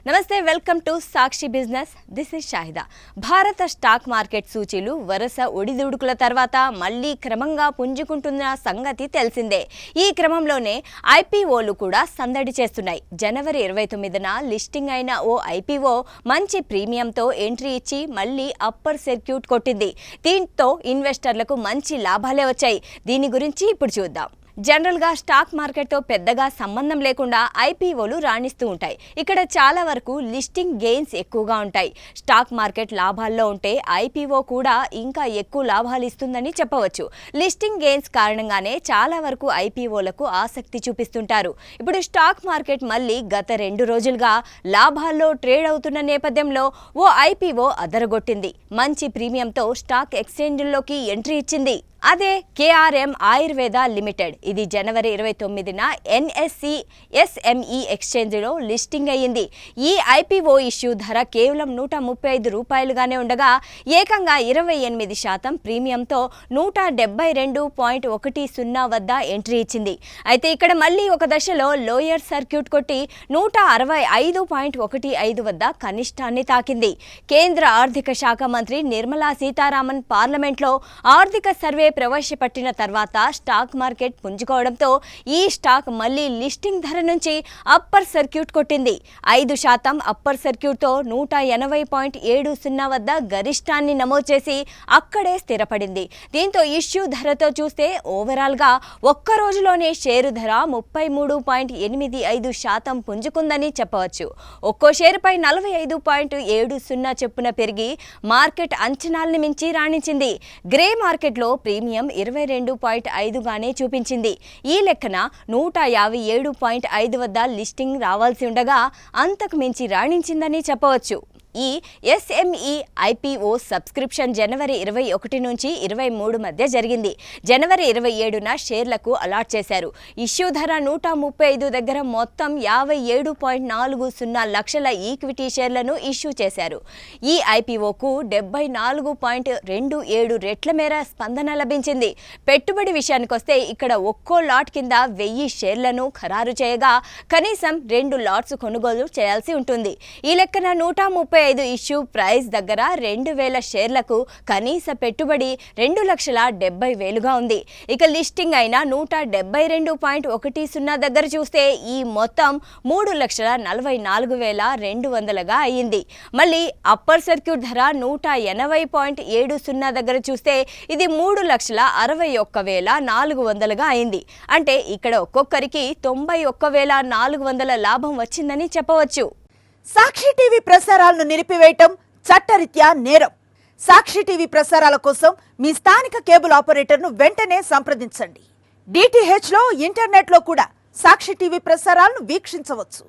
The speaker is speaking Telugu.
నమస్తే, welcome to Sakshi business. This is Shahida. భారత స్టాక్ మార్కెట్ సూచీలు వరుస ఒడిదుడుకుల తర్వాత మళ్లీ క్రమంగా పుంజుకుంటున్న సంగతి తెలిసిందే. ఈ క్రమంలోనే ఐపీఓలు కూడా సందడి చేస్తున్నాయి. జనవరి 29న లిస్టింగ్ అయిన ఓ ఐపీఓ మంచి ప్రీమియంతో ఎంట్రీ ఇచ్చి మళ్లీ అప్పర్ సర్క్యూట్ కొట్టింది. దీంతో ఇన్వెస్టర్లకు మంచి లాభాలే వచ్చాయి. దీని గురించి ఇప్పుడు చూద్దాం. జనరల్గా స్టాక్ మార్కెట్తో పెద్దగా సంబంధం లేకుండా ఐపీఓలు రాణిస్తూ ఉంటాయి. ఇక్కడ చాలా వరకు లిస్టింగ్ గెయిన్స్ ఎక్కువగా ఉంటాయి. స్టాక్ మార్కెట్ లాభాల్లో ఉంటే ఐపీఓ కూడా ఇంకా ఎక్కువ లాభాలు ఇస్తుందని చెప్పవచ్చు. లిస్టింగ్ గెయిన్స్ కారణంగానే చాలా వరకు ఐపీఓలకు ఆసక్తి చూపిస్తుంటారు. ఇప్పుడు స్టాక్ మార్కెట్ మళ్ళీ గత 2 రోజులుగా లాభాల్లో ట్రేడ్ అవుతున్న నేపథ్యంలో ఓ ఐపీఓ అదరగొట్టింది. మంచి ప్రీమియంతో స్టాక్ ఎక్స్చేంజ్లోకి ఎంట్రీ ఇచ్చింది. అదే కేఆర్ఎం ఆయుర్వేద లిమిటెడ్. ఇది జనవరి 29న ఎన్ఎస్సి ఎస్ఎంఈ ఎక్స్చేంజ్లో లిస్టింగ్ అయ్యింది. ఈ ఐపీఓ ఇష్యూ ధర కేవలం ₹135గానే ఉండగా ఏకంగా 28% ప్రీమియంతో 172.10 వద్ద ఎంట్రీ ఇచ్చింది. అయితే ఇక్కడ మళ్ళీ ఒక దశలో లోయర్ సర్క్యూట్ కొట్టి 165.15 వద్ద కనిష్టాన్ని తాకింది. కేంద్ర ఆర్థిక శాఖ మంత్రి నిర్మలా సీతారామన్ పార్లమెంట్లో ఆర్థిక సర్వే ప్రవేశపెట్టిన తర్వాత స్టాక్ మార్కెట్ పుంజుకోవడంతో ఈ స్టాక్ మళ్లీ లిస్టింగ్ ధర నుంచి అప్పర్ సర్క్యూట్ కొట్టింది. 5% అప్పర్ సర్క్యూట్తో 180.70 వద్ద గరిష్టాన్ని నమోదు చేసి అక్కడే స్థిరపడింది. దీంతో ఇష్యూ ధరతో చూస్తే ఓవరాల్గా ఒక్క రోజులోనే షేరు ధర 33.85% పుంజుకుందని చెప్పవచ్చు. ఒక్కో షేరుపై 45.70 చొప్పున పెరిగి మార్కెట్ అంచనాలను మించి రాణించింది. గ్రే మార్కెట్లో ప్రీమియం 22.5గానే చూపించింది. ఈ లెక్కన 157.5 వద్ద లిస్టింగ్ రావాల్సి ఉండగా అంతకు మించి రాణించిందని చెప్పవచ్చు. ఈ ఎస్ఎంఈ ఐపీఓ సబ్స్క్రిప్షన్ జనవరి 21 నుంచి 23 మధ్య జరిగింది. జనవరి 27న షేర్లకు అలాట్ చేశారు. ఇష్యూ ధర 135 దగ్గర మొత్తం 57.40 లక్షల ఈక్విటీ షేర్లను ఇష్యూ చేశారు. ఈ ఐపీఓకు 74.27 రెట్ల మేర స్పందన లభించింది. పెట్టుబడి విషయానికొస్తే ఇక్కడ ఒక్కో లాట్ కింద 1000 షేర్లను ఖరారు చేయగా కనీసం 2 లాట్స్ కొనుగోలు చేయాల్సి ఉంటుంది. ఈ లెక్కన 135 ఇష్యూ ప్రైస్ దగ్గర 2000 షేర్లకు కనీస పెట్టుబడి 2,70,000గా ఉంది. ఇక లిస్టింగ్ అయిన 172.10 దగ్గర చూస్తే ఈ మొత్తం 3,44,200గా అయ్యింది. మళ్ళీ అప్పర్ సర్క్యూట్ ధర 180.70 దగ్గర చూస్తే ఇది 3,61,400గా అయింది. అంటే ఇక్కడ ఒక్కొక్కరికి 91,400 లాభం వచ్చిందని చెప్పవచ్చు. సాక్షి టీవీ ప్రసారాలను నిలిపివేయటం చట్టరీత్యా నేరం. సాక్షి టీవీ ప్రసారాల కోసం మీ స్థానిక కేబుల్ ఆపరేటర్ను వెంటనే సంప్రదించండి. DTHలో ఇంటర్నెట్లో కూడా సాక్షి టీవీ ప్రసారాలను వీక్షించవచ్చు.